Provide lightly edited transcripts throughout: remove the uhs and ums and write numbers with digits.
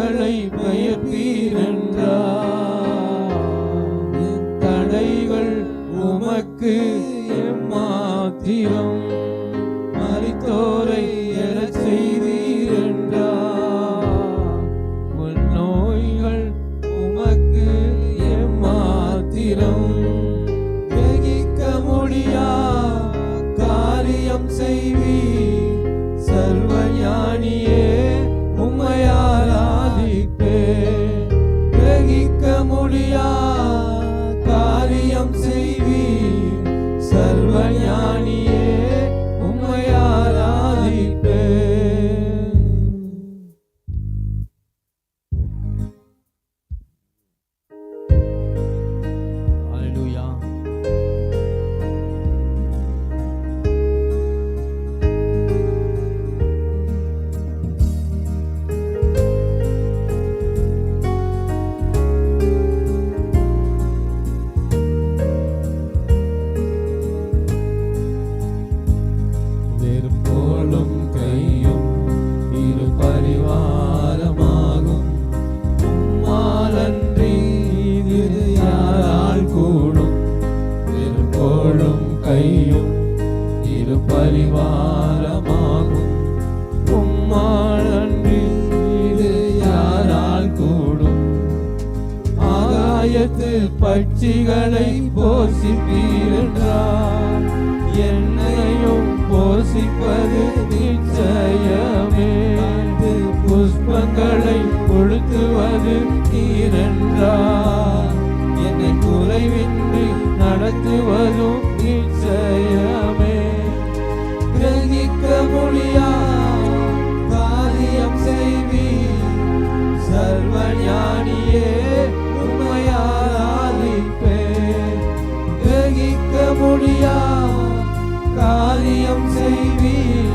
பட்சிகளை பெயர்ப்பீரென்றார். என் தடைகள் உமக்கு எம்மாத்திரம், மரித்தோரை எழச் செய்தீரென்றார். உன் நோய்கள் உமக்கு எம்மாத்திரம், கிரகிக்க முடியா காரியம் செய்வீர். சர்வஞானியே உம்மை ஆராதிப்பேன். கிரகிக்க முடியா காரியம் செய்வீர். சர்வஞானியே உம்மை ஆராதிப்பேன். ஹல்லேலூயா. வெறுப்போலும் கையும் இரு பரிவாரமாகும். உம்மாலன்றி இது யாரால் கூடும்? வெறுப்போலும் கையும் இரு பரிவாரமாகும். உம்மாலன்றி இது யாரால் கூடும்? ஆகாயத்து பட்சிகளை போஷிப்பீரென்றார். என்னையும் போஷிப்பது நிச்சயமே. புஷ்பங்களை கொளுத்துவது நீரென்றார். என்னை குறைவின்றி நடத்துவதும் நிச்சயமே. கிரகிக்க முடியா காரியம் செய்வீர். சர்வஞானியே உம்மை ஆராதிப்பேன். கிரகிக்க முடியா காரியம் செய்வீர்.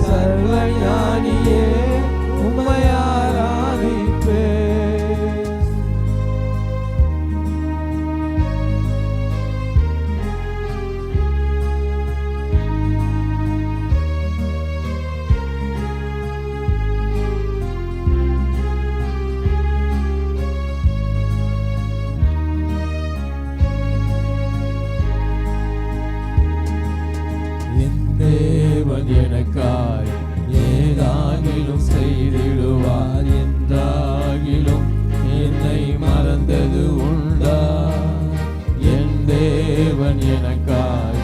சர்வஞானியே உம்மை ஆராதிப்பேன். தேவன் எனக்காய் ஏதாகிலும் செய்திடுவார் என்றாகிலும் என்னை மறந்தது உண்டா? என் தேவன் எனக்காய்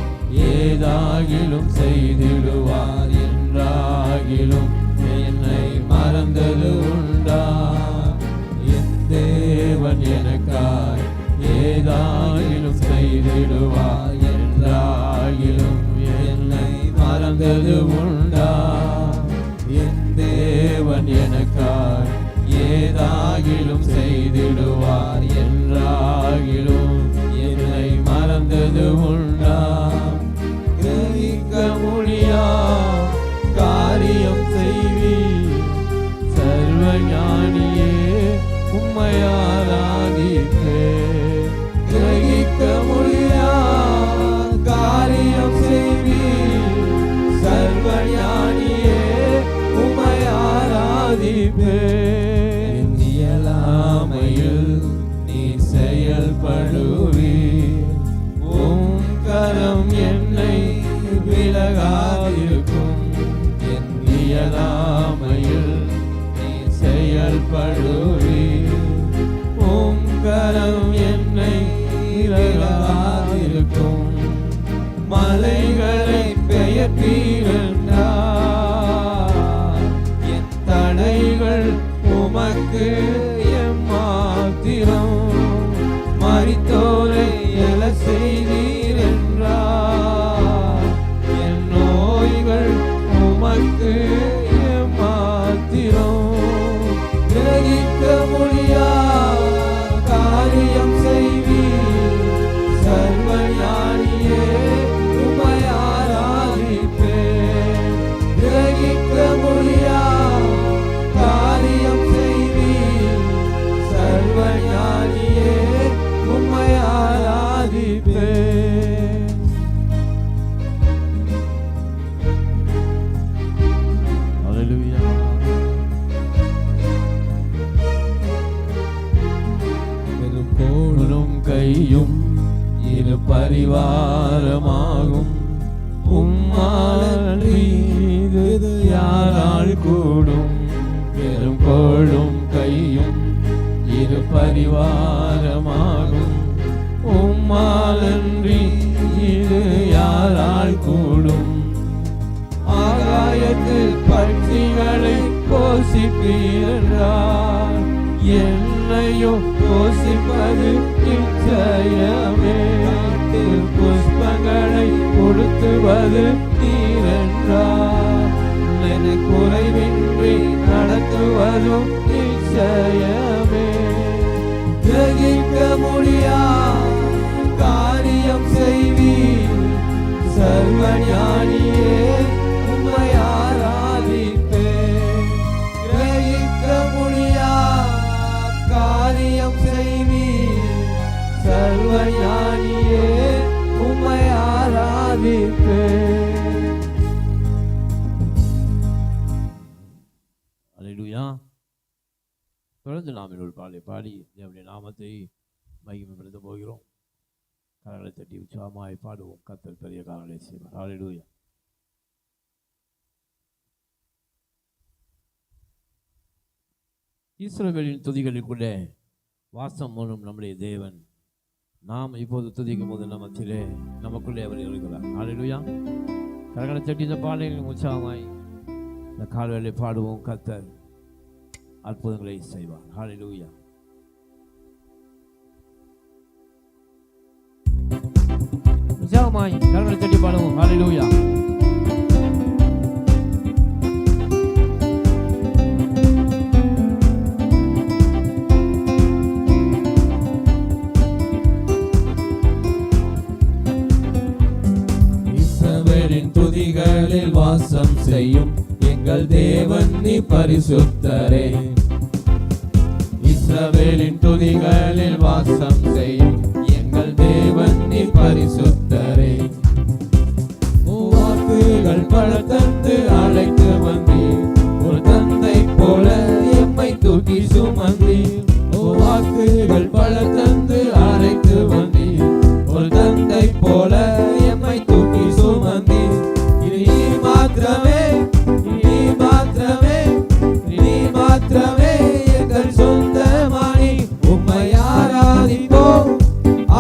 ஏதாகிலும் செய்திடுவார் என்றாகிலும் என்னை மறந்தது உண்டா? என் தேவன் எனக்காய் ஏதாகிலும் செய்திடுவார் என்றாகிலும் என்னை மறந்தது உண்டா? என் தேவன் எனக்காய் ஏதாகிலும் செய்திடுவார் என்றாகிலும் என்னை மறந்தது உண்டா? கிரகிக்க முடியா காரியம் செய்வீர். சர்வஞானியே உம்மை ஆராதிப்பேன். கிரகிக்க முடியா காரியம் செய்வீர். சர்வஞானியே உம்மை ஆராதிப்பேன். இயலாமையில் நீ செயல்படுவீர். உம் கரம் என்னை விலகாதிருக்கும். என் இயலாமையில் நீ செயல்படுவீர். உம் கரம் என்னை விலகாதிருக்கும். மலைகளை பெயர்ப்பீரென்றார். என் தடைகள் உமக்கு எம்மாத்திரம், மரித்தோரை எழச் செய்தீரென்றார். என் நோய்கள் உமக்கு எம்மாத்திரம். கிரகிக்க முடியா காரியம் செய்வீர். சர்வஞானியே உம்மை ஆராதிப்பேன். கிரகிக்க முடியா காரியம் செய்வீர். பரிவாரமாகும். உம்மாலன்றி இது யாரால் கூடும்? பெரும் கோளும் கையும் இரு பரிவாரமாகும். உம்மாலன்றி இது யாரால் கூடும்? ஆகாயத்தில் பட்சிகளை போஷிப்பீரால் என்னையோ போஷிப்பது நிச்சயமே. புஷ்பங்களை கொடுத்துவது நீரென்றார் என்னை குறைவின்றி நடத்துவதும் நிச்சயமே. கிரகிக்க முடியா காரியம் செய்வீர் சர்வஞானியே, உம்மை ஆராதிப்பேன். கிரகிக்க முடியா காரியம் செய்வீர் சர்வஞானியே, உம்மை ஆராதிப்பேன். அல்லேலூயா. தொடர்ந்து நாம் ஒரு பாடலை பாடி தேவனுடைய நாமத்தை மகிமைப்படுத்த போகிறோம். கரங்களை தட்டி உற்சாகமாய் பாடுவோம். கர்த்தர் பெரிய காரியங்களை செய்வார். அல்லேலூயா. இஸ்ரவேலின் துதிகளுக்குள்ளே வாசம் மூலம் நம்முடைய தேவன் நாம் இப்போது துதிக்கும் போது நமத்திலே நமக்குள்ளே அவர் இருக்கிறார். அல்லேலூயா. கரங்களை தட்டி இந்த பாடலை உற்சாகமாய் இந்த கால்களை பாடுவோம். கர்த்தர் அற்புதங்களை செய்வார். ஹல்லேலூயா. உற்சாகமாய் கரங்களை தட்டி பாடுவோம். ஹல்லேலூயா. இஸ்ரவேலின் துதிகளில் வாசம் செய்யும் எங்கள் தேவன் நீ பரிசுத்தரே. இஸ்ரவேலின் துதிகளில் வாசம் செய்யும் எங்கள் தேவன் நீ பரிசுத்தரே. வாக்குகள் பல தந்து அழைத்து வந்தீர், ஒரு தந்தை போல எம்மை தூக்கி சுமந்தீர். வாக்குகள் பல தந்து அழைத்து வந்தீர், ஒரு தந்தை போல எம்மை தூக்கி சுமந்தீர். இது நீர் மாத்திரமே, நீர் மாத்திரமே, நீர் மாத்திரமே எங்கள் சொந்தமானி. உம்மை ஆராதிப்போம்,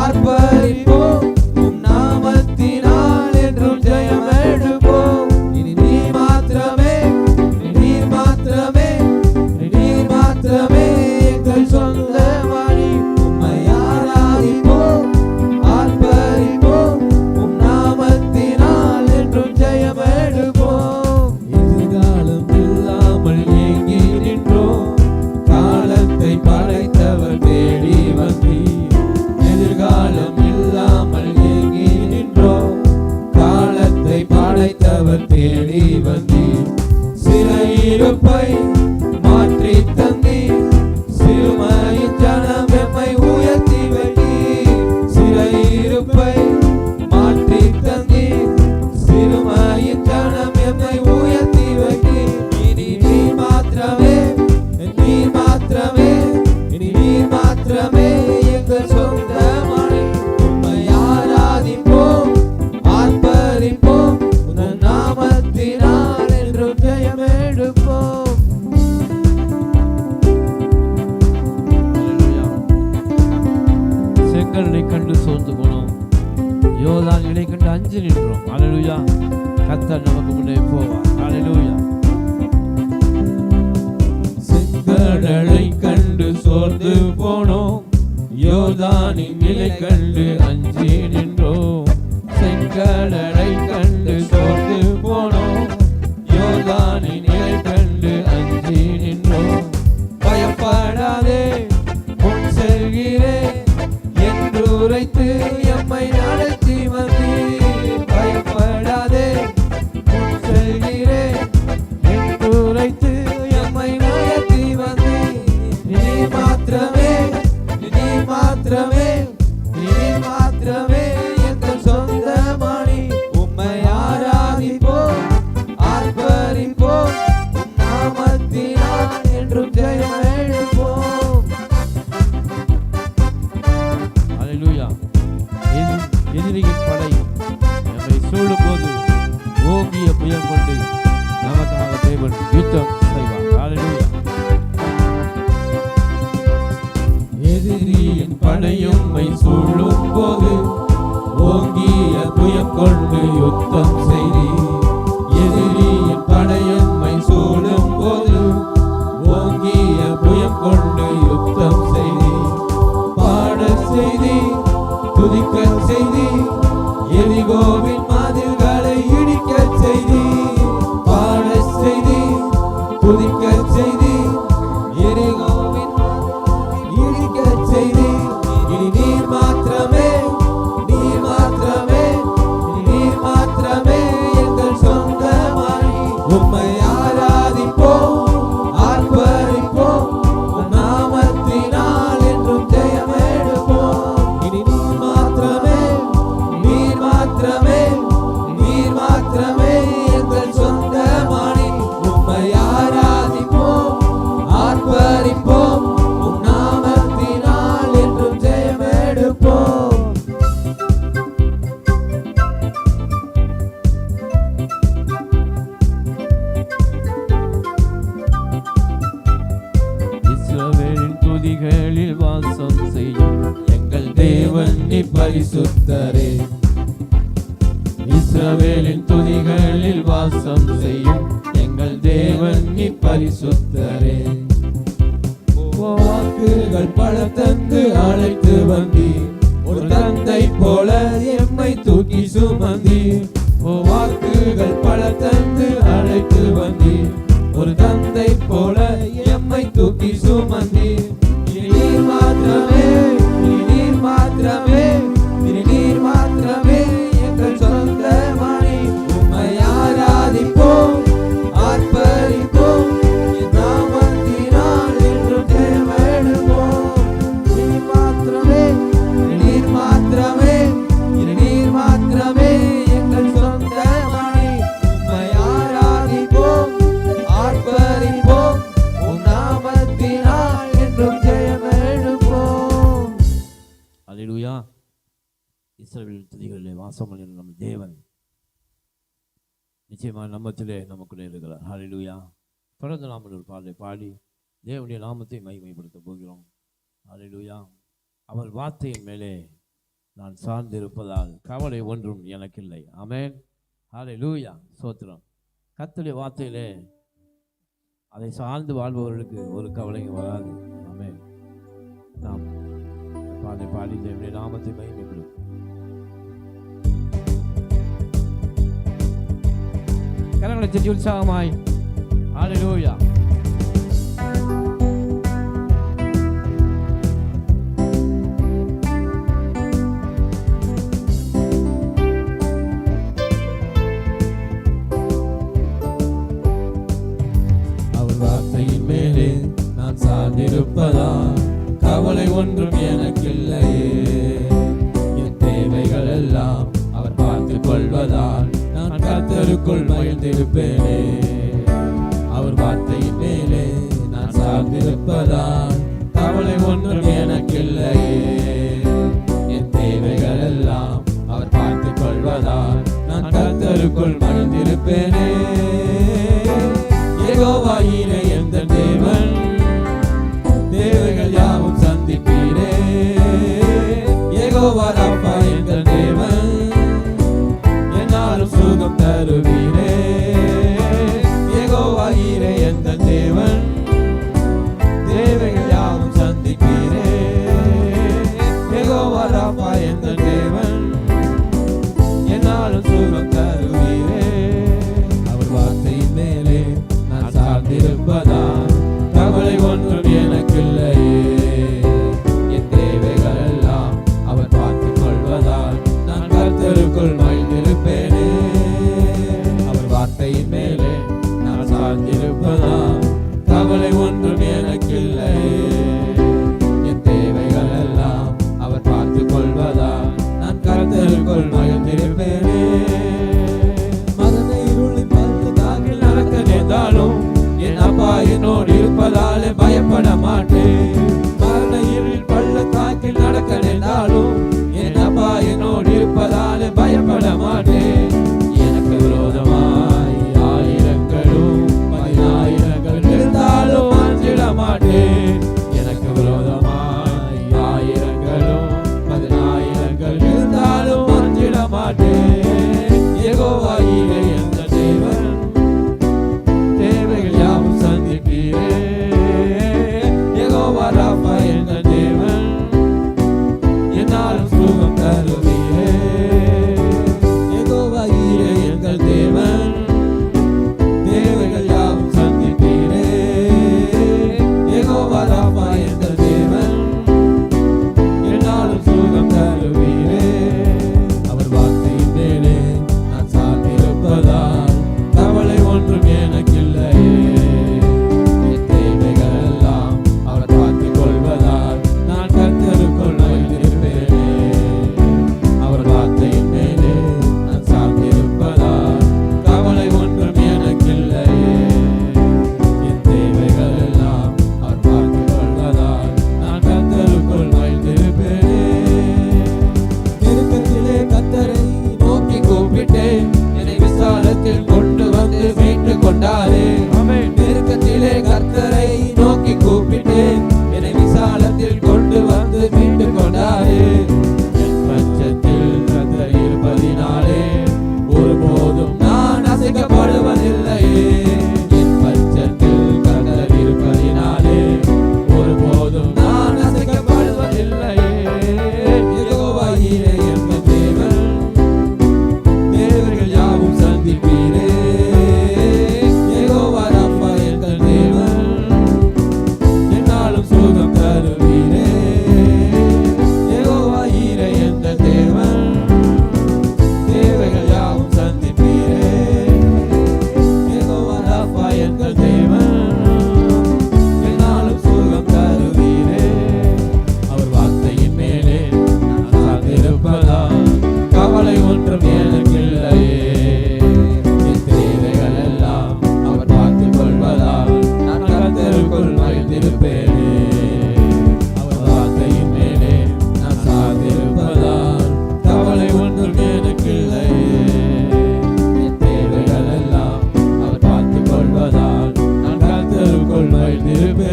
ஆர்ப்பரிப்போம், உம் நாமத்தினால் என்றும் ஜெயம் எடுப்போம். இனி நீர் மாத்திரமே, நீர் மாத்திரமே, நீர் மாத்திரமே எங்கள் சொந்தமானி. உம்மை ஆராதிப்போம், ஆர்ப்பரிப்போம், உம் நாமத்தினால் என்றும் ஜெயம் எடுப்போம். எதிர்காலம் இல்லாமல் ஏங்கி நின்றோம், காலத்தை படைத்தவர் தேடி வந்தீர். எதிர்காலம் இல்லாமல் ஏங்கி நின்றோம், காலத்தை படைத்தவர் தேடி வந்தீர். சிறையிருப்பை மாற்றி தந்தீர், சிறுமையின் ஜனம் எம்மை உயர்த்தி வைத்தீர். சிறையிருப்பை மாற்றி தந்தீர், சிறுமையின் ஜனம் எம்மை உயர்த்தி வைத்தீர். இனி நீர் மாத்திரமே, நீர் மாத்திரமே, இனி நீர் மாத்திரமே எங்கள் சொந்தமானி. உம்மை ஆராதிப்போம், ஆர்ப்பரிப்போம், உன் நாமத்தினால் என்றும் ஜெயம் எடுப்போம். அல்லேலூயா. செங்கடலை கண்டு சோர்ந்து போனோம், யோர்தான் இலை கண்டு அஞ்சு நின்றோம். அல்லேலூயா. கர்த்தர் நமக்கு முன்னே போவார். அல்லேலூயா. செங்கடலை கண்டு சோர்ந்து போனோம், யோர்தானின் நிலை கண்டு அஞ்சி நின்றோம். செங்கடலை கண்டு சோர்ந்து போனோம், யோர்தானின் நிலை கண்டு அஞ்சி நின்றோம். பயப்படாதே, முன் செல்கிறேன் என்று உரைத்து எம்மை நடத்தி வந்தீர். பயப்படாதே, முன் செல்கிறேன் என்று உரைத்து எம்மை நடத்தி வந்தீர். நீர் மாத்திரமே, நீர் மாத்திரமே, நீர் மாத்திரமே எங்கள் சொந்தமானி. உம்மை ஆராதிப்போம், ஆர்ப்பரிப்போம், உம் நாமத்தினால் என்றும் ஜெயம் எடுப்போம். அல்லேலூயா. எதிரிகள் படையும்மை சூழும் போது ஓங்கிய புயம் கொண்டு யுத்தம் செய்தி. எதிரியின் படையும்மை சூழும் போது ஓங்கிய புயம் கொண்டு யுத்தம் செய்தி. பாட செய்தி, துதிக்க செய்தி, எரிகோவின் மதில்களை இடிக்க செய்தி. பாட செய்தி, துதிக்க செய்தி, எரிகோவின் இடிக்க செய்தி. இனி நீர் மாத்திரமே, நீர் மாத்திரமே, நீர் மாத்திரமே எங்கள் சொந்தமாய். உம்மை ஆராதிப்போம், ஆர்ப்பரிப்போம், உம் நாமத்தினால் என்றும் ஜெயம் எடுப்போம். இனி நீர் மாத்திரமே, நீர் மாத்திரமே, நீர் மாத்திரமே எங்கள் சொந்தமானி. உம்மை ஆராதிப்போம், ஆர்ப்பரிப்போம், உம் நாமத்தினால் என்றும் ஜெயம் எடுப்போம். இஸ்ரவேலின் துதிகளில் வாசம் செய்யும் எங்கள் தேவன் நீ பரிசுத்தரே. இஸ்ரவேலின் துதிகளில் வாசம் செய்யும் எங்கள் தேவன் நீ பரிசுத்தரே. வாக்குகள் பல தந்து அழைத்து வந்தீர், ஒரு தந்தை போல எம்மை தூக்கி சுமந்தீர். வாக்குகள் பல தந்து அழைத்து வந்தீர், ஒரு தந்தை போல எம்மை தூக்கி சுமந்தீர். இனி நீர் மாத்திரமே, இனி நீர் மாத்திரமே, இனி நீர் மாத்திரமே எங்கள் சொந்தமானி. உம்மை ஆராதிப்போம், ஆர்ப்பரிப்போம், என் நாமத்தினால் என்றும் ஜெயம் எடுப்போம். நீர் மாத்திரமே, நீர் மாத்திரமே, நீர் மாத்திரமே எங்கள் சொந்தமானி. உம்மை ஆராதிப்போம், ஆர்ப்பரிப்போம், உம் நாமத்தினால் என்றும் ஜெயம் எடுப்போம். அல்லேலூயா. இஸ்ரவேல் துதிகளிலே வாசம் பண்ணுகிற நம்ம தேவன் நிச்சயமாக நம்மத்திலே நமக்குள்ளே இருக்கிறார். ஹல்லேலூயா. தொடர்ந்து நாம் ஒரு பாடலை பாடி தேவனுடைய நாமத்தை மகிமைப்படுத்த போகிறோம். ஹல்லேலூயா. அவர் வார்த்தையின் மேலே நான் சார்ந்திருப்பதால் கவலை ஒன்றும் எனக்கில்லை. ஆமென். ஹல்லேலூயா. ஸ்தோத்திரம். கர்த்தருடைய வார்த்தையிலே அதை சார்ந்து வாழ்பவர்களுக்கு ஒரு கவலையும் வராது. ஆமென். நாம் பாடலை பாடி தேவனுடைய நாமத்தை மகிமைப்படுத்தும். கரங்களை தட்டி உற்சாகமாய் ஹல்லேலூயா. அவர் வார்த்தையின் மேலே நான் சார்ந்திருப்பதால் கவலை ஒன்றும் எனக்கில்லையே. என் தேவைகள் எல்லாம் அவர் பார்த்துக் கொள்வதால் நான் கர்த்தருக்குள் மகிழ்ந்திருப்பேனே. அவர் வார்த்தையின் மேலே நான் சார்ந்திருப்பதால் கவலை ஒன்றும் எனக்கில்லையே. என் தேவைகள் எல்லாம் அவர் பார்த்துக் கொள்வதால் நான் கர்த்தருக்குள் மகிழ்ந்திருப்பேனே. யெகோவா ஈரே எந்த தேவன், தேவைகள் யாவும் சந்திப்பீரே. யெகோவா ராப்பா எங்கள் தேவன், என்னாலும் சுகம் தருவீரே. யெகோவா ஈரே எந்த தேவன், தேவைகள்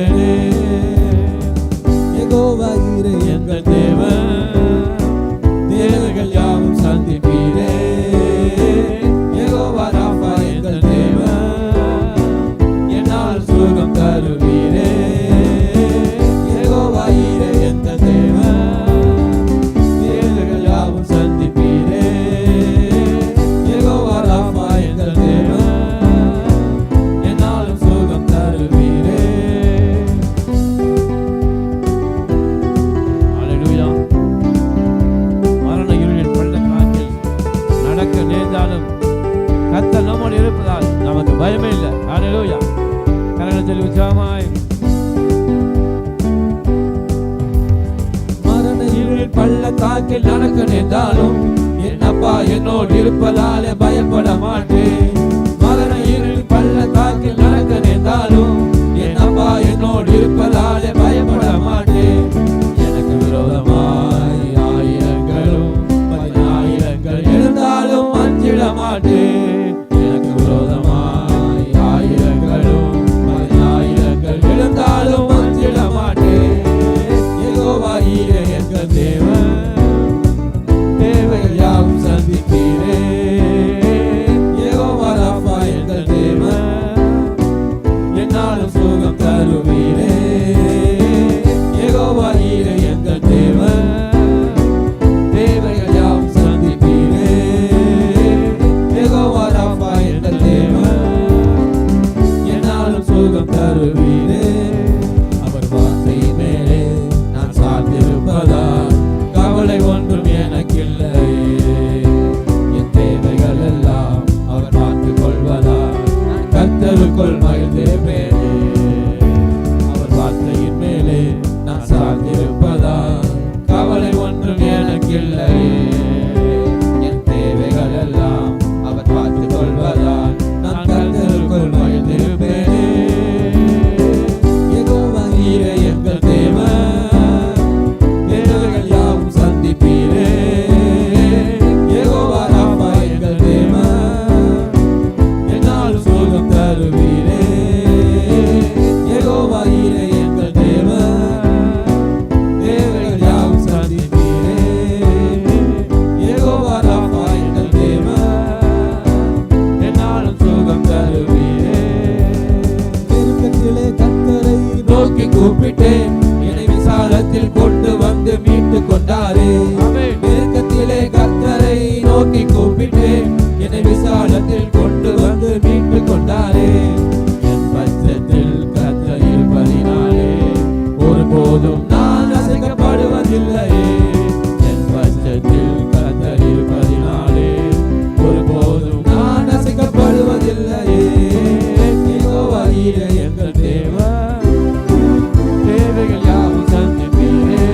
மேலே யெகோவா ஈரே எங்கள் தேவன் தேவைகள் யாவும் சந்திப்பீரே யெகோவா ராஃபா எங்கள் தேவன் என்னால் சுகம் தருவீரே யெகோவா ஈரே எங்கள் தேவன் தேவைகள் யாவும் சந்திப்பீரே யெகோவா ராஃபா எங்கள் தேவன் என்னாலும் சுகம் தருவீரே. ஹல்லேலூயா. மரண இருளின் பள்ளத்தாக்கில் நடக்க நேர்ந்தாலும் கர்த்தர் நம்மோடு இருப்பதால் நமக்கு பயமே இல்லை. ஹல்லேலூயா. கரங்களை சொல்லி உற்சாகமாய் மரண இருளின் பள்ளத்தாக்கில் நடக்க நேர்ந்தாலும் என் அப்பா என்னோடு இருப்பதாலே பயப்பட மாட்டேன். மரண இருளின் பள்ளத்தாக்கில் நடக்க நேர்ந்தாலும் என் அப்பா என்னோடு இருப்பதாலே பயப்பட மாட்டேன். எனக்கு விரோதமாய் ஆயிரங்களும் பதினாயிரங்கள் எழுந்தாலும் அஞ்சிட மாட்டேன். எனக்கு விரோதமாய் ஆயிரங்களும் பதினாயிரங்கள் எழுந்தாலும் அஞ்சிட மாட்டேன். யெகோவா ஈரே எங்கள் தேவன் தேவைகள் யாவும் சந்திப்பீரே யெகோவா ராஃபா எங்கள் தேவன் என்னாலும் சுகம் தருவீரே யெகோவா ஈரே எங்கள் தேவன் தேவைகள் யாவும் சந்திப்பீரே யெகோவா ராஃபா எங்கள் தேவன் என்னாலும் சுகம் தருவீரே. அவர் வார்த்தை மேலே நான் சார்ந்திருப்பதால் கவலை ஒன்றும் எனக்கில்லை. என் தேவைகள் எல்லாம் அவர் பார்த்துக் கொள்வதால் நான் கர்த்தருக்குள் மகிழ்ந்திருப்பேனே. அவர் வார்த்தையின் மேலே நான் சார்ந்திருப்பதால் கவலை ஒன்றும் எனக்கில்லை. என் தேவைகள் எல்லாம் அவர் பார்த்துக் கொள்வதால் நான் கர்த்தருக்குள் மகிழ்ந்திருப்பேனே. யெகோவா ஈரே எங்கள் தேவன் தேவைகள் யாவும் சந்திப்பீரே யெகோவா ராஃபா எங்கள் தேவன் என்னால் சுகம் தருவீரே யெகோவா ஈரே எங்கள் தேவன் தேவைகள் யாவும் சந்திப்பீரே யெகோவா ராஃபா எங்கள் தேவன் என்னாலும் சுகம் தருவீரே. நெருக்கத்திலே கர்த்தரை நோக்கி கூப்பிட்டேன் என்னை விசாலத்தில் கொண்டு வந்து மீட்டு கொண்டாரே. நெருக்கத்திலே கர்த்தரை நோக்கி கூப்பிட்டேன் என்னை விசாலத்தில் கொண்டு வந்து மீட்டு கொண்டாரே. என் பட்சத்தில் கர்த்தர் இருப்பதினாலே ஒருபோதும் நான் அசைக்கப்படுவதில்லையே. என் பட்சத்தில் கர்த்தர் இருப்பதினாலே ஒருபோதும் நான் அசைக்கப்படுவதில்லையே. யெகோவா ஈரே எங்கள் தேவன் தேவைகள் யாவும் சந்திப்பீரே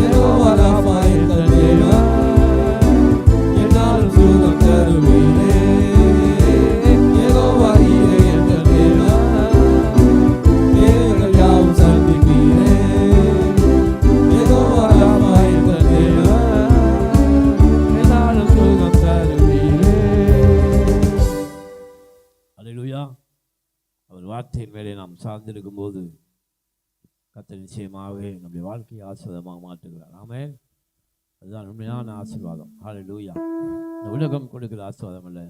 யெகோவா ராஃபா எங்கள் தேவன் என்னால் சுகம் தருவீரே யெகோவா ஈரே எங்கள் தேவன் தேவைகள் யாவும் சந்திப்பீரே யெகோவா ராஃபா எங்கள் தேவன் என்னால் சுகம் தருவீரே. ஹல்லேலூயா. அவர் வார்த்தையின் மேலே நாம் சார்ந்திருக்கும் போது கர்த்தர் நிச்சயமாகவே நம்முடைய வாழ்க்கையை ஆசீர்வாதமாக மாற்றுகிறார். ஆமென். அதுதான் உண்மையான ஆசீர்வாதம். ஹல்லேலூயா. இந்த உலகம் கொடுக்கிற ஆசீர்வாதம் அல்ல,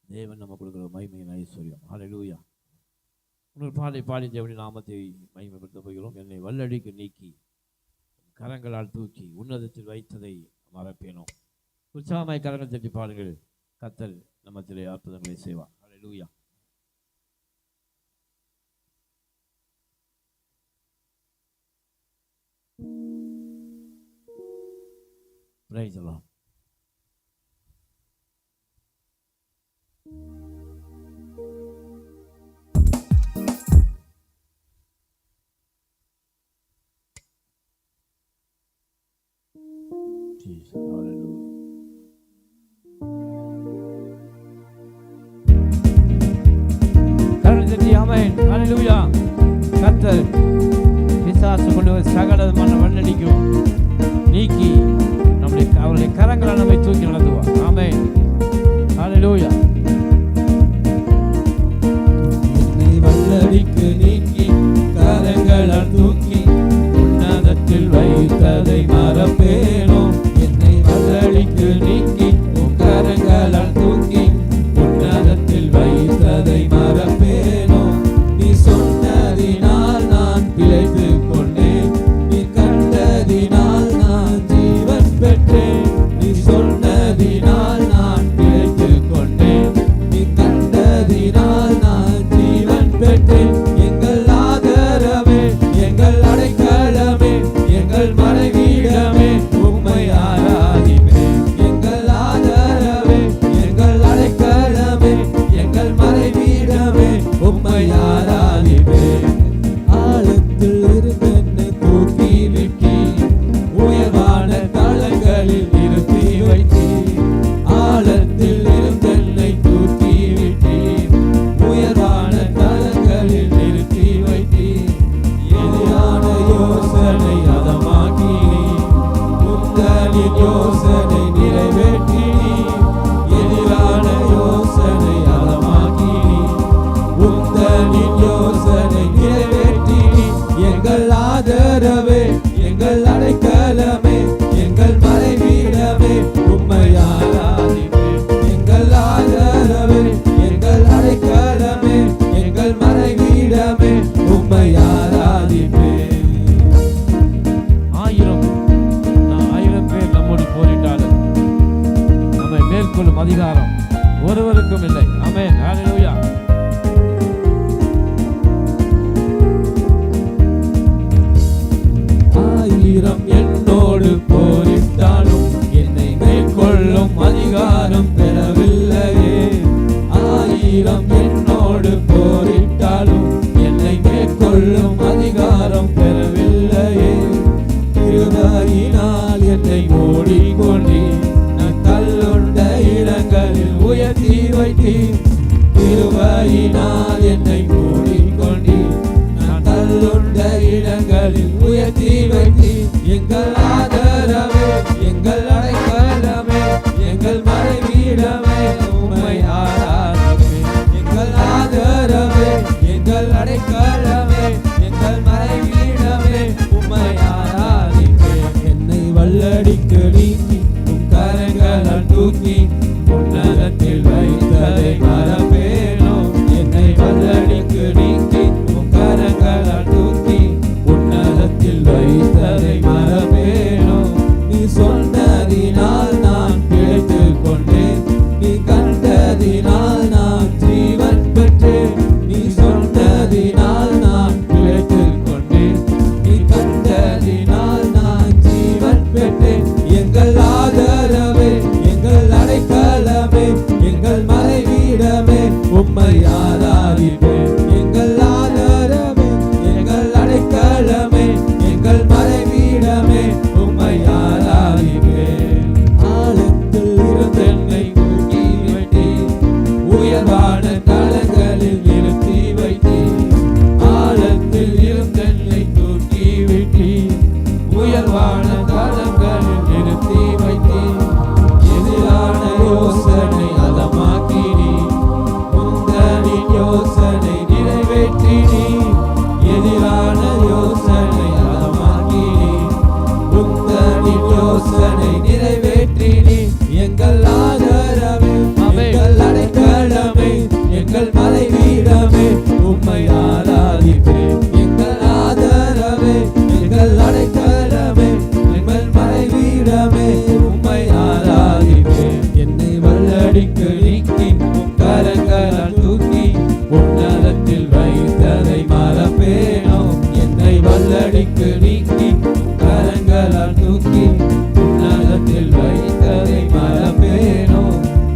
தேவன் நம்ம கொடுக்கிற மகிமையின் ஐஸ்வர்யம். ஹல்லேலூயா. உங்கள் பாடி தேவனுடைய நாமத்தை மகிமைப்படுத்த போகிறோம். என்னை வல்லடிக்கு நீக்கி கரங்களால் தூக்கி உன்னதத்தில் வைத்ததை மறப்பேனோ. உற்சாகமாய் கரங்கள் தட்டி பாருங்கள். கர்த்தர் நம்மத்திலே அற்புதங்களை செய்வார். ஹல்லேலூயா. Praise the Lord. Jesus, hallelujah. ஆமென். ஹல்லேலூயா. கர்த்தர் பிசாசு கொண்டு சகல வல்லடிக்கும் நீக்கி அவருடைய கரங்களால் நம்மை தூக்கி நடத்துவார். ஆமென். ஹல்லேலூயா. என்னை வல்லடிக்கு நீக்கி யோசனை அதமாக்கினி உந்தனின் யோசனை நிறைவேற்றினி எதிரான யோசனை அதமாக்கினி உந்தனின் யோசனை நிறைவேற்றினி எங்கள் ஆதரவே எங்கள் அடைக்கலமே எங்கள் மறைவிடமே உம்மை ஆராதிப்பேன் எங்கள் ஆதரவே எங்கள் அடைக்கலமே எங்கள் மறைவிடமே உம்மை ஆராதிப்பேன். 1000 பேர் நம்மோடு போரிட்டாலும் நம்மை மேற்கொள்ளும் அதிகாரம் ஒருவருக்கும் இல்லை. ஆமென். ஹல்லேலூயா. ஆயிரம் என்னோடு போரிட்டாலும் என்னை மேற்கொள்ளும் அதிகாரம் பெறவில்லையே. ஆயிரம் என்னோடு போரிட்டாலும் என்னை மேற்கொள்ளும் அதிகாரம் பெறவில்லையே. கிருபையினால் என்னை ஓடிக்கொண்டீர் நான் கல்லுண்ட இடங்களில் உயர்த்தி வைத்தீர். கிருபையினால் என்னை ஓடிக்கொண்டீர் நான் கல்லுண்ட இடங்களில் உயர்த்தி வைத்தீர். எங்கள் ஆதரவே எங்கள் அடைக்கலமே எங்கள் மறைவிடமே உம்மை ஆராதிப்பேன். எங்கள் ஆதரவே எங்கள் அடைக்கலமே எங்கள் மறைவிடமே உம்மை ஆராதிப்பேன். என்னை வல்லடிக்கு நீக்கி உம் கரங்களால் தூக்கி உன்னதத்தில் வைத்ததை மறப்பேனோ. என்னை வல்லடிக்கு நீக்கி உம் கரங்களால் தூக்கி உன்னதத்தில் வைத்ததை மறப்பேனோ. நீ சொன்னதினால் நான் பிழைத்துக் கொண்டேன் நீ கண்டதினால் நான் ஜீவன் பெற்றேன். நீ சொன்னதினால் நான் பிழைத்துக் கொண்டேன் நீ கண்டதினால் நான் ஜீவன் பெற்றேன். எங்கள் ஆதரவே எங்கள் அடைக்கலமே எங்கள் மறைவிடமே உம்மை ஆராதிப்பேன். எங்கள் ஆதரவே எங்கள் அடைக்கலமே எங்கள் மறைவிடமே உம்மை ஆராதிப்பேன். ஆழத்தில் இருந்து என்னை தூக்கி வைத்தீர் உயர்வான தலங்களில் நிறுத்தி வைத்தீர். ஆழத்தில் இருந்து என்னை தூக்கி விட்டீர் உயர்வான தலங்களில் நிறுத்தி வைத்தீர். எதிரான யோசனை அதமாக்கினி உந்தனின் யோசனை நிறைவேற்றினி. எதிரான யோசனை அதமாக்கினி உந்தனின் யோசனை நிறைவேற்றினி. எங்கள் ஆதரவே எங்கள் அடைக்கலமே எங்கள் மறைவிடமே உம்மை ஆராதிப்பேன். எங்கள் ஆதரவே எங்கள் அடைக்கலமே எங்கள் மறைவிடமே உம்மை ஆராதிப்பேன். என்னை வல்லடிக்கு நீக்கி உம் கரங்களால் தூக்கி உன்னதத்தில் வைத்ததை மறப்பேனோ. என்னை வல்லடிக்கு நீக்கி உம் கரங்களால் தூக்கி உன்னதத்தில் வைத்ததை மறப்பேனோ.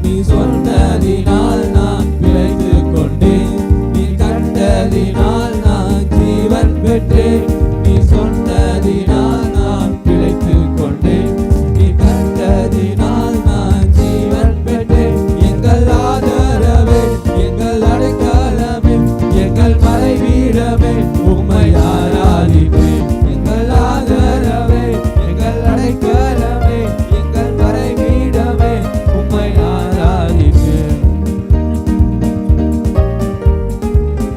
நீ சொன்னதினால் நான் பிழைத்துக் கொண்டேன் நீ கண்டதினால் நான் ஜீவன் பெற்றேன். நீ சொன்னதினால் நான் பிழைத்துக் கொண்டேன் நீ கண்டதினால் நான் ஜீவன் பெற்றேன். எங்கள் ஆதரவே எங்கள் அடைக்கலமே எங்கள் மறைவிடமே உம்மை ஆராதிப்பேன். எங்கள் ஆதரவே எங்கள் அடைக்கலமே எங்கள் மறைவிடமே உம்மை ஆராதிப்பேன்.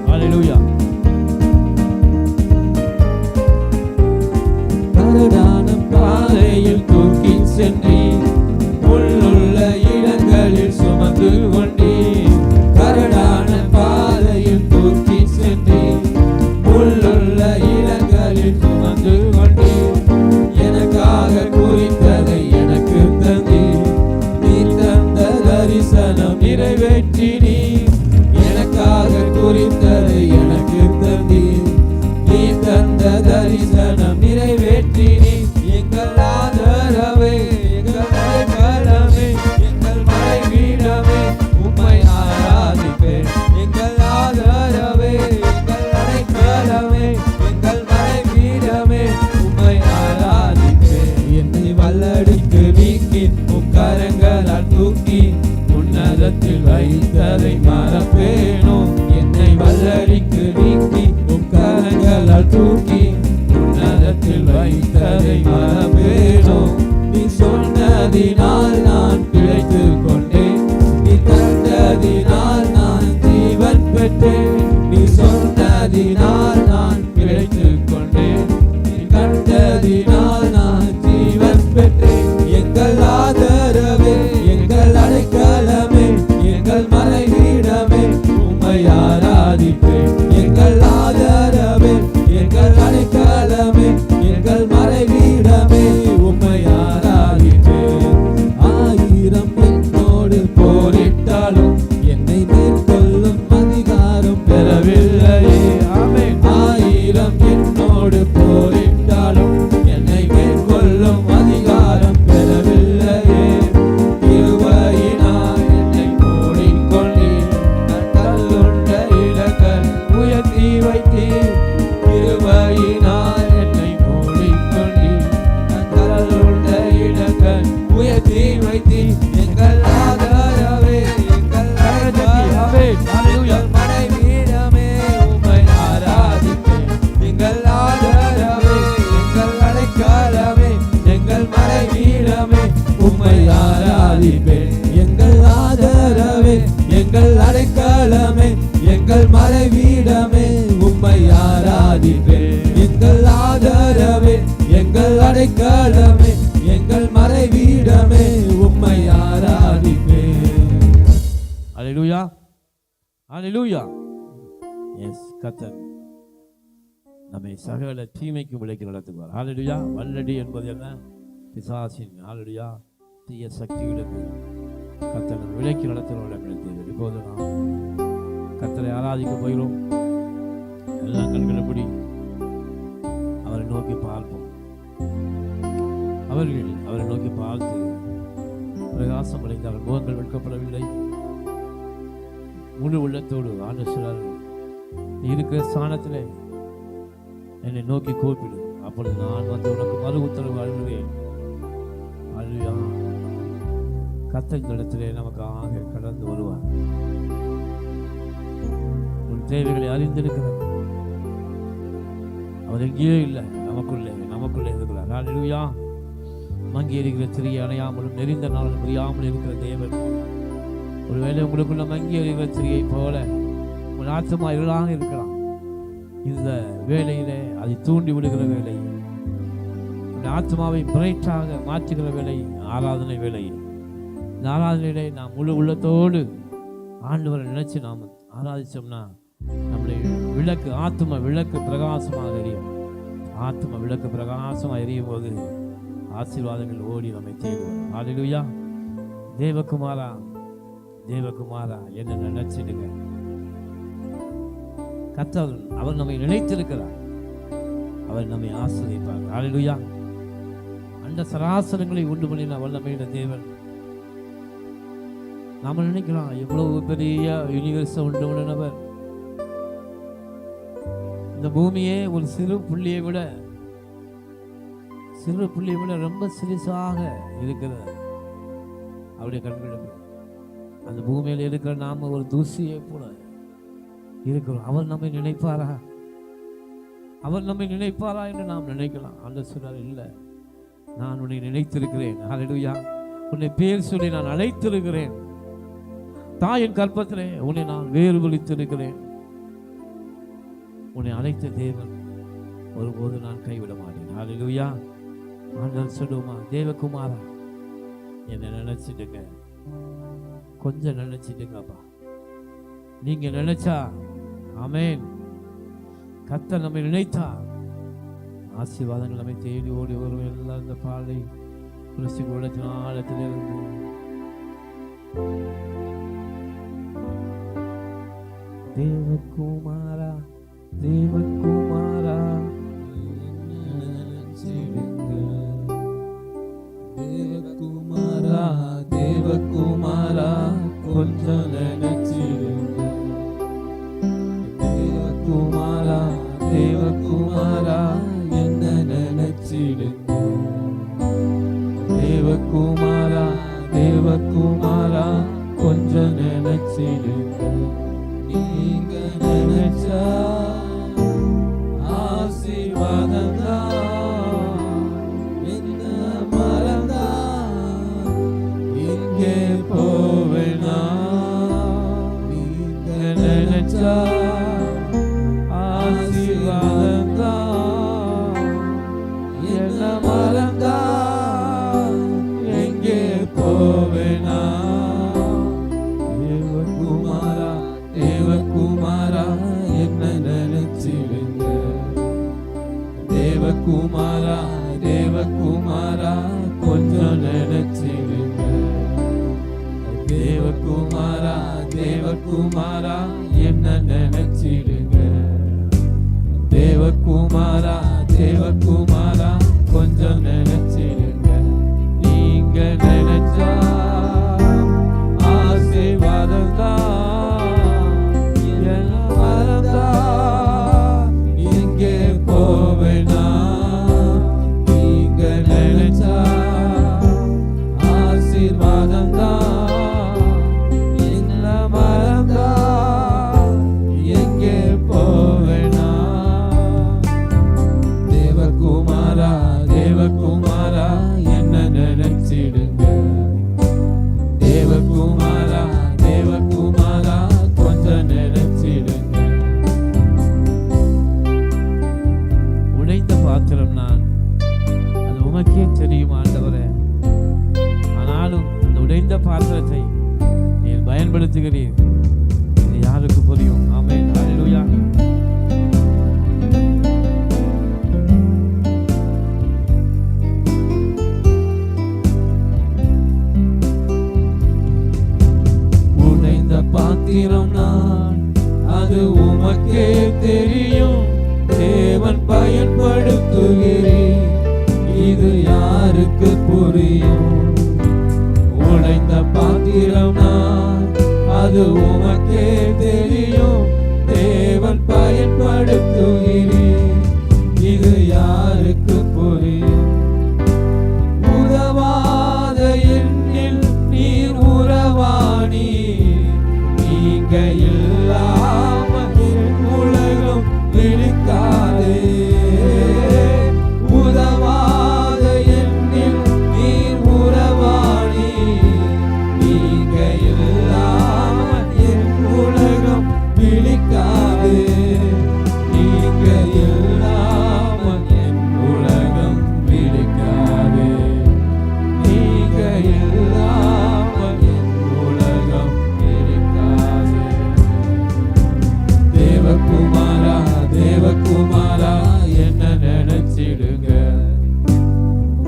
ஹல்லேலூயா. கரடான பாதையில் தூக்கி சென்றீர் முள்ளுள்ள இடங்களில் சுமந்து கொண்டீர். கரடான பாதையில் தூக்கி சென்றீர் முள்ளுள்ள இடங்களில் சுமந்து கொண்டீர். எனக்காக குறித்ததை எனக்கு தந்தீர் நீ தந்த தரிசனம் நிறைவேற்றினீர். எனக்காக குறித்ததை எனக்கு தந்தீர் நீ தந்த தரிசனம் நிறைவேற்றினீர். எங்கள் ஆதரவே எங்கள் அடைக்கலமே எங்கள் மறைவிடமே உம்மை ஆராதிப்பேன். எங்கள் ஆதரவே எங்கள் அடைக்கலமே எங்கள் மறைவிடமே உம்மை ஆராதிப்பேன். என்னை வல்லடிக்கு நீக்கி உம் கரங்களால் தூக்கி உன்னதத்தில் வைத்ததை மறப்பேனோ. என்னை வல்லடிக்கு நீக்கி உம் கரங்களால் தூக்கி உன்னதத்தில் விட்டதை மறப்பேனோ? நீ சொன்னதினால் நான் பிழைத்துக் கொண்டேன், நீ தந்ததினால் நான் ஜீவன் பெற்றேன். நீ சொன்னதினால் நான் பிழைத்துக் கொண்டேன், நீ தந்ததினால் நான் ஜீவன் பெற்றேன். எங்கள் ஆதரவே, எங்கள் அடைக்கலமே, எங்கள் மறைவிடமே, உம்மை ஆராதிப்பேன். எங்கள் ஆதரவே, எங்கள் அடைக்கலமே, எங்கள் மறைவிடமே, உம்மை ஆராதிப்பேன். ஆயிரம் என்னோடு போரிட்டாலும் என்னை மேற்கொள்ளும் அதிகாரம் பெறவில்லையே. ஆமென். ஆயிரம் என்னோடு போரிட்டாலும் என்னை மேற்கொள்ளும் அதிகாரம் பெறவில்லையே. கிருபையினால் என்னை மூடிக்கொண்டீர், நான் கல்லுண்ட இலக்கல் உயர்த்தி வைத்தீர். கிருபையினால் என்னை மூடிக்கொண்டீர், நான் கல்லுண்ட இலக்கல் உயர்த்தி வைத்தீர். எங்கள் ஆதரவே, எங்கள் அடைக்கலமே, எங்கள் மறைவிடமே, உம்மை ஆராதிப்பேன். எங்கள் ஆதரவே, எங்கள் அடைக்கலமே, எங்கள் மறைவிடமே, உம்மை ஆராதிப்பேன். எங்கள் ஆதரவே, எங்கள் அடைக்கலமே, எங்கள் மறைவிடமே, உம்மை ஆராதிப்பேன். எங்கள் ஆதரவே, எங்கள் அடைக்கலமே, எங்கள் மறைவிடமே, உம்மை ஆராதிப்பேன். அல்லேலூயா, அல்லேலூயா. எஸ், கர்த்தர் நம்மை சகல தீமைக்கு விலக்கி நடத்துவார். அல்லேலூயா. வல்லடி என்பது என்ன? பிசாசின் அல்லேலூயா தீய சக்திகளுக்கு கர்த்தர் நம்மை விலக்கி நடத்துகிறவர்கள். இப்போது நாம் கர்த்தரை ஆராதிக்க போகிறோம். எல்லாம் கண்களபடி அவரை நோக்கி பார்ப்போம். அவரை நோக்கி பார்த்து பிரகாசம் அடைந்த அவர் முகங்கள் வெட்கப்படவில்லை. முழு உள்ளத்தோடு ஆண்டவர் இருக்கிற ஸ்தானத்திலே என்னை நோக்கி கூப்பிடு, அப்பொழுது நான் வந்து உனக்கு மறு உத்தரவு அழுவேன். அல்லேலூயா. கர்த்தர் இடத்திலே நமக்காக கடந்து வருவார். உன் தேவைகளை அறிந்திருக்கிறார். அவர் எங்கேயோ இல்லை, நமக்குள்ளே இருக்கிறார். அல்லேலூயா. மங்கி இருக்கிற திரையை அணையாமலும் நெறிந்த நாளும் புரியாமல் இருக்கிற தேவன். ஒருவேளை உங்களுக்குள்ள மங்கி இருக்கிற திரையை போல உங்கள் ஆத்மா இருளாக இருக்கலாம். இந்த வேலையிலே அதை தூண்டி விடுகிற வேலை, உங்கள் ஆத்மாவை பிரைட்டாக மாற்றுகிற வேலை ஆராதனை வேலை. இந்த ஆராதனையிலே நாம் முழு உள்ளத்தோடு ஆண்டவரை நினைச்சு நாம் ஆராதிச்சோம்னா நம்முடைய விளக்கு, ஆத்ம விளக்கு பிரகாசமாக எரியும். ஆத்ம விளக்கு பிரகாசமாக எரியும் போது ஆசீர்வாதங்கள் ஓடி நம்மை தேடுவோம். அல்லேலூயா. தேவகுமாரா, தேவகுமாரா என்ன நினைச்சிடுங்க. கர்த்தர் அவர் நம்மை நினைத்திருக்கிறார். அவர் நம்மை ஆசீர்வதிப்பார். அல்லேலூயா. அந்த சராசரங்களை உண்டு பண்ணின வல்லமையுள்ள தேவன். நாம நினைக்கலாம் எவ்வளவு பெரிய யூனிவர்ஸை உண்டு பண்ணினவர். இந்த பூமியே ஒரு சிறு புள்ளியை விட ரொம்ப சிறிசாக இருக்கிறது அவருடைய கண்களுக்கு. அந்த பூமியில் இருக்கிற நாம ஒரு தூசியை போல இருக்கிறோம். அவர் நம்மை நினைப்பாரா? அவர் நம்மை நினைப்பாரா என்று நாம் நினைக்கலாம். அந்த சொல்றார், இல்லை, நான் உன்னை நினைத்திருக்கிறேன். அல்லேலூயா. உன்னை பேர் சொல்லி நான் அழைத்திருக்கிறேன். தாயின் கற்பத்திலே உன்னை நான் வேறுபடுத்திருக்கிறேன். உன்னை அழைத்த தேவன் ஒருபோது நான் கைவிட மாட்டேன். அல்லேலூயா. ஆண்டவர் சொல்லுமா, தேவகுமாரா என்னை நினைச்சிட்டுங்க, கொஞ்சம் நினைச்சிட்டுங்கப்பா. நீங்க நினைச்சா, ஆமென், கர்த்தர் நம்மை நினைத்தா ஆசீர்வாதங்கள் நம்மை தேடி ஓடி வரும். எல்லாம் இந்த பாலை துளசி உள்ளத்தின் ஆழத்திலிருந்து தேவகுமாரா, தேவகுமாரா தேவகுமாரா, தேவகுமாரா கொஞ்சம் நினைச்சிடுங்க. தேவகுமாரா, தேவகுமாரா என்ன நினைச்சிடுங்க. தேவகுமாரா, தேவகுமாரா கொஞ்சம் நினைச்சிடுங்க. நீங்க நினைச்சா ஆசீர்வாதம் தான். தேவகுமாரா தேவகுமாரா கொஞ்சம் நினைச்சிடுங்க. தேவகுமாரா தேவகுமாரா என்ன நினைச்சிடுங்க. தேவகுமாரா தேவகுமாரா கொஞ்சம் நினைச்சிடுங்க. நீங்க நினைச்சா ஆசீர்வாதம் தான், எல்லாம் மறந்தா எங்கே போவேனா. நீங்க நினைச்சா ஆசீர்வாதம் தான், எல்லாம் மறந்தா எங்கே போவேனா. தேவகுமாரா தேவகுமாரா என்ன நினைச்சிடுங்க. தேவகுமாரா தேவகுமாரா கொஞ்சம் நினைச்சிடுங்க. உடைந்த பாத்திரம் நான், அது உமக்கே தெரியும் ஆண்டவரே. ஆனாலும் அந்த உடைந்த பாத்திரத்தை நீர் பயன்படுத்துகிறீர், இது யாருக்கு புரியும்? ஆமென். ஹல்லேலூயா. உடைந்த பாத்திரம் நான், அது உமக்கே தெரியும். தேவன் பயன்படுத்துகிறேன், இது யாருக்கு புரியும்? உடைந்த பாத்திரம் நான், அது உமக்கே தெரியும். தேவன் பயன்படுத்துகிறேன், இது யாருக்கு புரியும்? உதவாத எண்ணில் நீர் உறவாணி, நீங்க இல்லாம என் உலகம் விழிக்காதே. உதவாத எண்ணில் நீர் உறவாணி, நீங்க இல்லாம என் உலகம் விழிக்காதே. நீங்க இல்லாம என் உலகம் விழிக்காதே. நீங்க இல்லாம என் உலகம் விழிக்காதே. தேவகுமாரா தேவகுமாரா என்ன நினைச்சிடுங்க.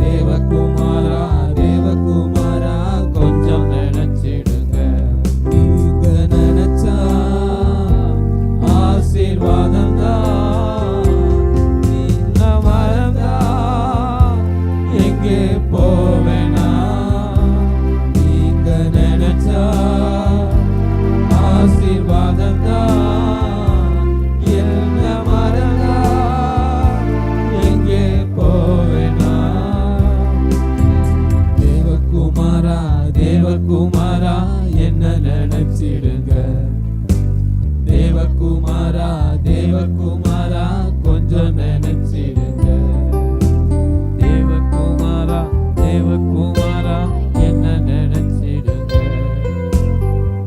தேவகுமாரா தேவகுமாரா கொஞ்சம் நினைச்சிடுங்க. நீங்க நினைச்சா ஆசீர்வாதம் தான், நீங்க மறந்தா எங்கே போவேனா. நீங்க நினைச்சா ஆசீர்வாதம் தான், என்ன மறந்தா எங்கே போவேனா. தேவகுமாரா தேவகுமாரா என்ன நினைச்சிடுங்க. தேவகுமாரா தேவகுமாரா கொஞ்சம் நினைச்சிடுங்க. தேவகுமாரா தேவகுமாரா என்ன நினைச்சிடுங்க.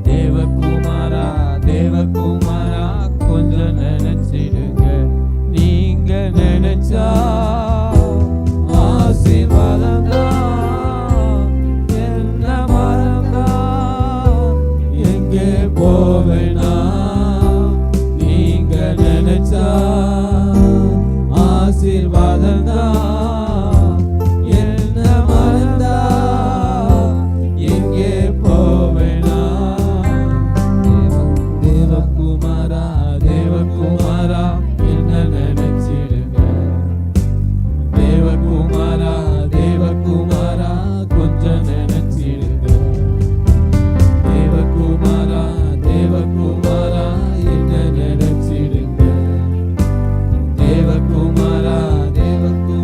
தேவகுமாரா தேவகுமாரா கொஞ்சம் நினைச்சிடுங்க. நீங்க நினைச்சா ஆசீர்வாதம் தான், என்ன மறந்தா எங்கே போவேனா. நீங்க நினைச்சா ஆசீர்வாதம் தான், என்ன மறந்தா எங்கே போவேனா. தேவகுமாரா தேவகுமாரா என்ன நினைச்சிடுங்க. தேவகுமாரா தேவகுமாரா கொஞ்சம் நினைச்சிடுங்க. தேவகுமாரா தேவகுமாரா என்ன நினைச்சிடுங்க. தேவகுமாரா தேவகுமாரா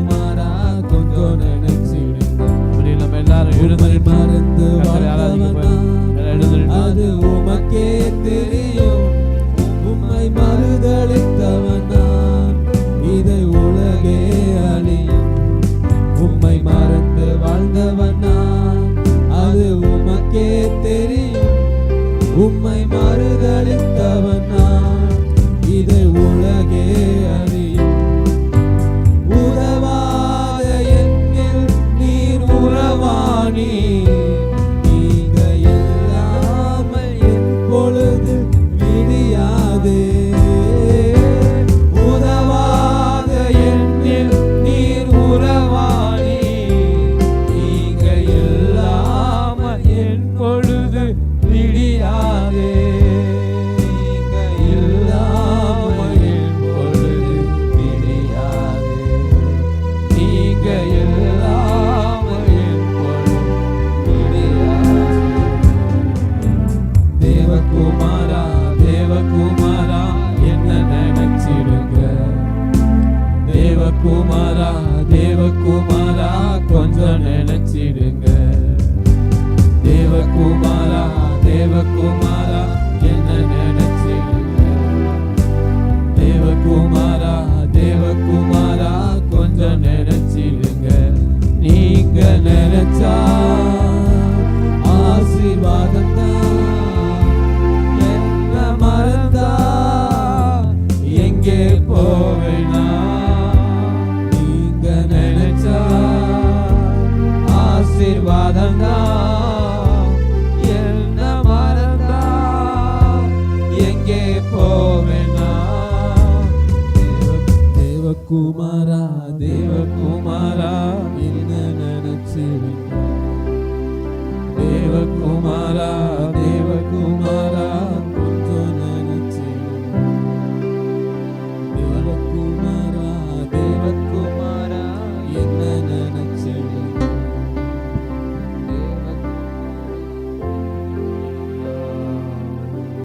தேவகுமாரா தேவகுமாரா கொஞ்சம் நினைச்சிடுங்க. தேவகுமாரா தேவகுமாரா என்ன நினைச்சிடுங்க. தேவகுமாரா தேவகுமாரா கொஞ்சம் நினைச்சிடுங்க. நீங்க நினைச்சா ஆசீர்வாதம் தான். என்ன மறந்தா எங்கே போவேனா. நீங்க நினைச்சா ஆசீர்வாதம் தான். என்ன மறந்தா எங்கே போவேனா. தேவகுமாரா தேவகுமாரா என்ன நினைச்சிருங்க. தேவகுமாரா